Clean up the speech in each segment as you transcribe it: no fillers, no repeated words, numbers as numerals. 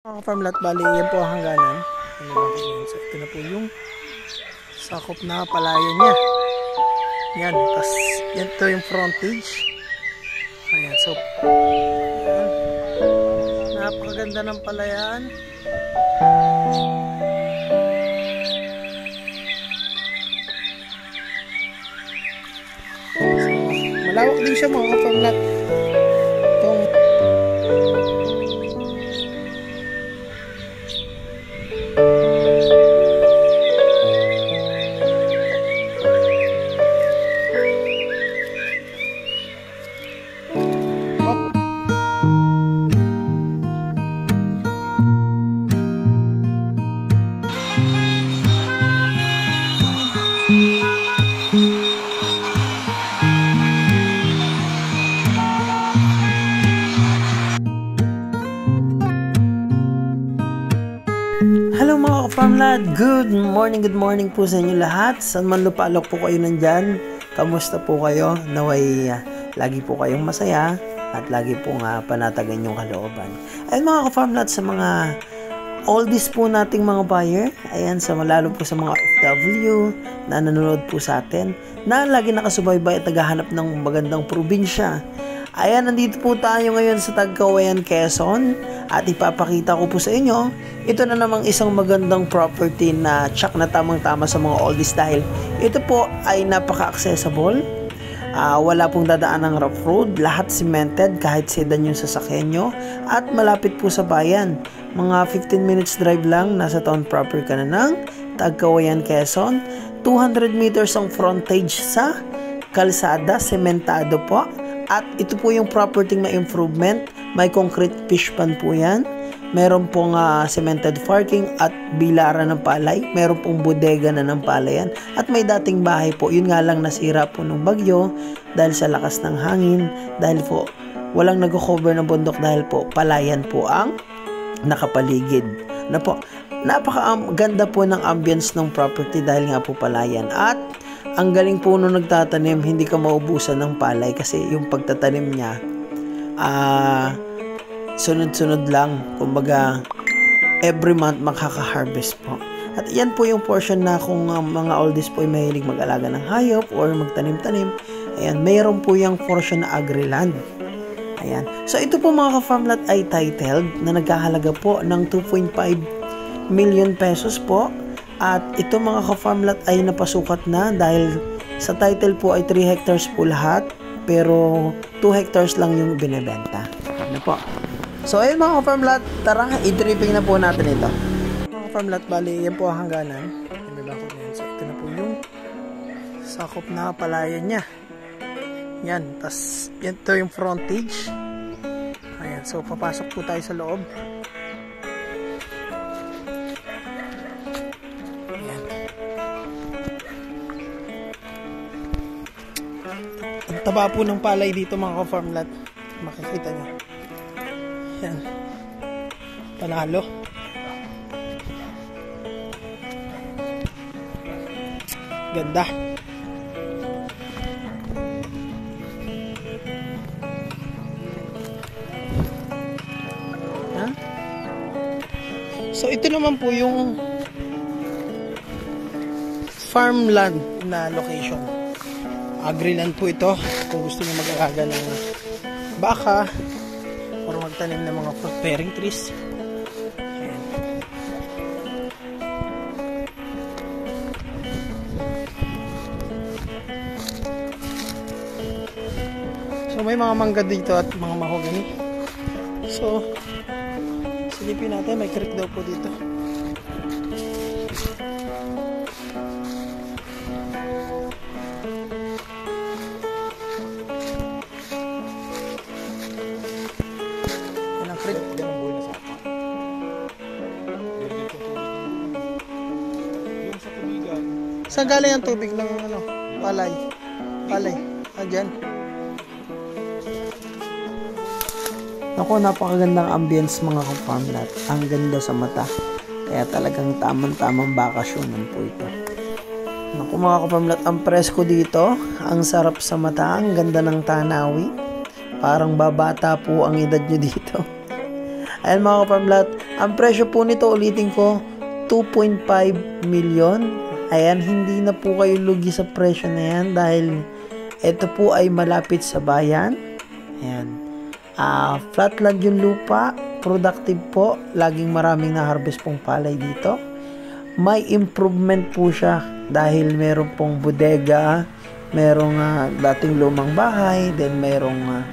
Mga farmlat, bali yan po ang hangganan. So ito na po yung sakop na palayan niya. Yan, tas yan to yung frontage. Ayan, so yan. Napakaganda ng palayan. So, malawak din siya mga farmlat. Itong hello mga ka-farmlad, good morning po sa inyo lahat. Saan man lupalok po kayo nandyan, kamusta po kayo? Naway lagi po kayong masaya at lagi po nga panatagan yung kalooban. Ayun mga ka-farmlad, sa mga oldies po nating mga buyer, ayan, sa lalo po sa mga OFW na nanonood po sa atin, na lagi nakasubaybay at naghahanap ng magandang probinsya. Ayan, nandito po tayo ngayon sa Tagkawayan, Quezon at ipapakita ko po sa inyo ito na namang isang magandang property na tsak na tamang-tama sa mga oldies dahil ito po ay napaka-accessible. Wala pong dadaan ng rough road, lahat cemented kahit sedan yung sasakyan nyo at malapit po sa bayan. Mga 15 minutes drive lang, nasa town proper ka na ng Tagkawayan, Quezon. 200 meters ang frontage sa kalsada, sementado po. At ito po yung property may improvement, may concrete fish pan po yan. Meron pong cemented parking at bilaran ng palay. Meron pong bodega na ng palayan. At may dating bahay po. Yun nga lang nasira po ng bagyo dahil sa lakas ng hangin. Dahil po walang nag-cover ng bundok dahil po palayan po ang nakapaligid. Na po, napaka-ganda po ng ambience ng property dahil nga po palayan. At ang galing po nung nagtatanim, hindi ka maubusan ng palay kasi yung pagtatanim niya sunod-sunod lang, kumbaga every month makaka-harvest po. At yan po yung portion na kung mga oldies po ay mahilig mag-alaga ng hayop or magtanim-tanim, ayan, mayroon po yung portion na agri-land. Ayan. So ito po mga ka-farmlat ay titled na nagkahalaga po ng 2.5 million pesos po. At ito mga ka-farmlat ay napasukat na dahil sa title po ay 3 hectares po lahat pero 2 hectares lang yung binebenta. Ano po? So ayun mga ka-farmlat, tara, i-tripping na po natin ito. Mga ka-farmlat, bali yan po ang hangganan. So ito na po yung sakop na palayan niya. Yan, tas yan to yung frontage. Ayan, so papasok po tayo sa loob. Ang taba po ng palay dito mga ka-farmlat, makikita nyo. Yan, panalo. Ganda. Yan. So ito naman po yung farmland na location. Agri-land po ito kung gusto niyo mag-alaga ng baka or magtanim ng mga fruit-bearing trees. Ayan. So may mga mangga dito at mga mahogany. So silipin natin, may creek daw po dito. Saan galing ang tubig ng palay? Diyan. Ako, napakagandang ambience mga ka-farmlat. Ang ganda sa mata. Kaya talagang tamang-tamang bakasyonan po ito. Naku mga ka-farmlat, ang presko dito. Ang sarap sa mata. Ang ganda ng tanawi. Parang babata po ang edad nyo dito. Ayan mga ka-farmlat, Ang presyo po nito, ulitin ko, 2.5 million. Ayan, hindi na po kayo lugi sa presyo na yan dahil ito po ay malapit sa bayan. Ayan. Flatland yung lupa, productive po, laging maraming na-harvest pong palay dito. May improvement po siya dahil meron pong bodega, merong dating lumang bahay, then merong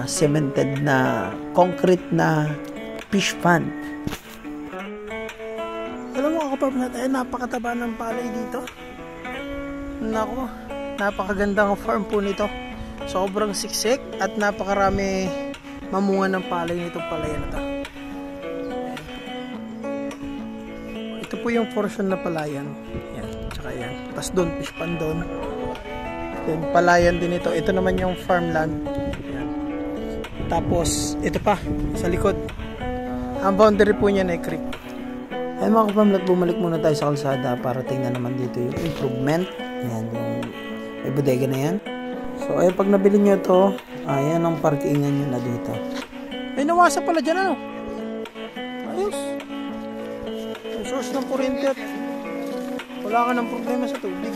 cemented na concrete na fish pond. Alam mo kapag napakataba ng palay dito. Nako, napakagandang farm po nito. Sobrang siksik at napakarami mamunga ng palay nitong palayan na to. Ito po yung portion na palayan. Yan, tsaka yan. Tapos doon, fish pond doon. Then palayan din ito. Ito naman yung farmland. Yan. Tapos, ito pa, sa likod. Ang boundary po niya na creek. Ay mga kapamlat, bumalik muna tayo sa kalsada para tingnan naman dito yung improvement. Yan, yung may bodega na yan. So, ay pag nabili nyo ito, ayan ang parkingan nyo na dito. Ay, nawasa pala dyan, ano? Ayos. Yung source ng kuryente at wala ka ng problema sa tubig.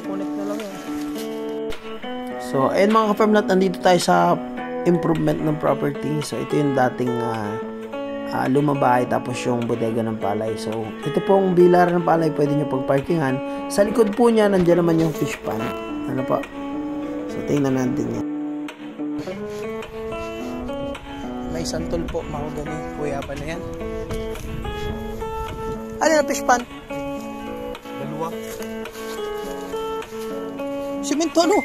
Connect na lang yan. So, ayun mga kapamlat, nandito tayo sa improvement ng property. So, ito yung dating lumabahay tapos yung bodega ng palay. So, ito pong bilar ng palay pwede nyo pagparkingan. Sa likod po niya, nandiyan naman yung fish pond. Ano pa? So, tingnan natin yan. May santol po, mahogany. Kuya pa na yan. Ano na fish pond? Dalawa. Simento, ano?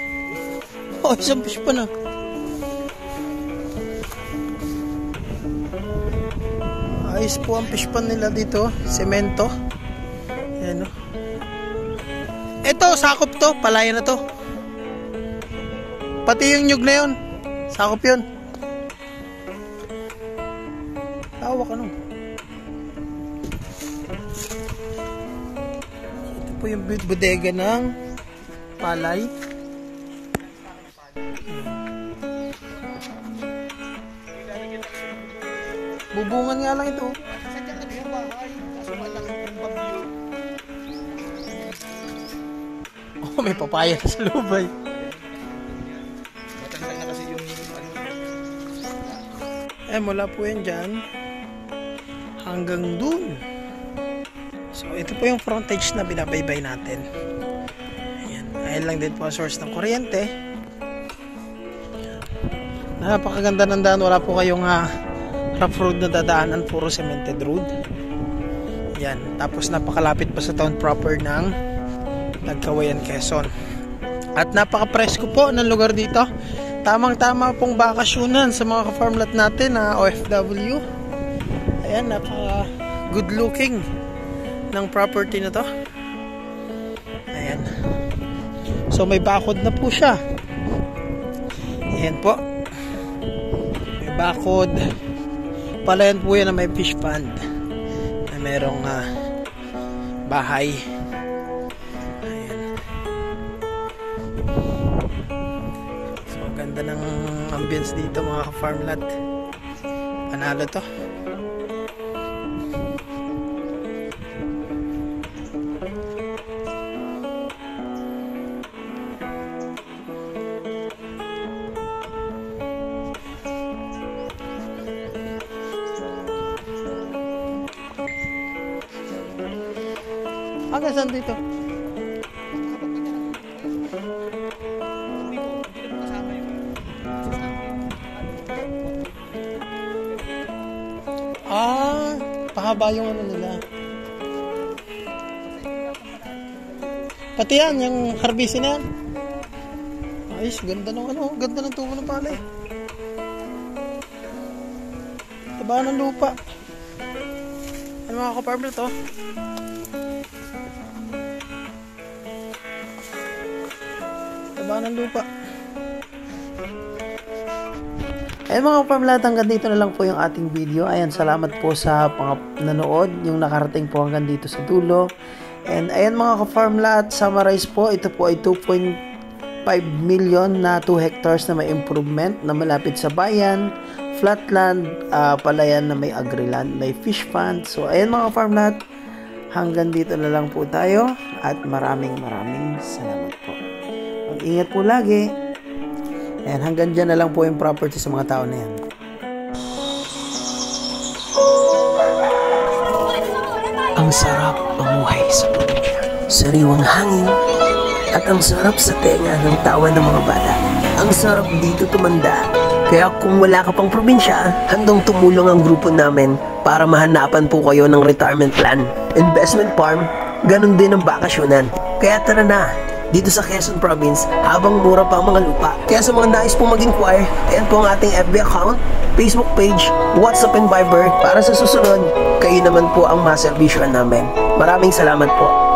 Oh, isang fish pond, ah. Ayos po ang fish pond nila dito, semento. Ayan, no? Ito, sakop to, palayan na to. Pati yung nyug na yun, sakop yun. Tawa ka no. Ito po yung bodega ng palay. Bubungan nga lang ito. Oh, may papaya na sa lubay. Matanda na kasi yung mula po yan dyan hanggang dun. So, ito po yung frontage na binabaybay natin. Ayan. Ayan lang din po ang source ng kuryente. Napakaganda ng daan. Wala po kayong rough road na dadaanan, puro cemented road. Yan, tapos napakalapit pa sa town proper ng Nagkawayan, Quezon. At napaka-presko po ng lugar dito. Tamang-tama pong bakasyonan sa mga ka-farmlat natin na OFW. Ayan, napaka good looking ng property na to. Ayan. So may bakod na po siya. Ayan po. May bakod. Palayan po yan na may fish pond na merong bahay. Ayan. So ganda ng ambience dito mga ka-farmlat. Panalo to. Hanggang saan dito? Pahaba yung ano nila. Pati yan, yung harvesting na yan. Ayos, ganda ng ano, ganda ng tubo ng palay. Taba ng lupa. Ano mga ka-farmer to? Ng lupa. Ayan mga ka-farmlat, hanggang dito na lang po yung ating video. Ayan, salamat po sa nanood, yung nakarating po hanggang dito sa dulo. And ayan mga ka-farmlat, summarize po, ito po ay 2.5 million na 2 hectares na may improvement na malapit sa bayan, flatland, palayan na may agriland, may fish pond. So ayan mga farmland, hanggang dito na lang po tayo at maraming salamat po. Mag-ingat po lagi. Ayan, hanggang dyan na lang po yung property sa mga tao na yan. Ang sarap mamuhay sa probinsya. Sariwang hangin at ang sarap sa tenga ng tawa ng mga bata. Ang sarap dito tumanda. Kaya kung wala ka pang probinsya, handang tumulong ang grupo namin para mahanapan po kayo ng retirement plan, investment farm, ganun din ang bakasyonan. Kaya tara na, dito sa Quezon Province, habang mura pa ang mga lupa. Kaya sa mga nais pong mag-inquire, ayan po ang ating FB account, Facebook page, WhatsApp and Viber. Para sa susunod, kayo naman po ang maservisyoan namin. Maraming salamat po.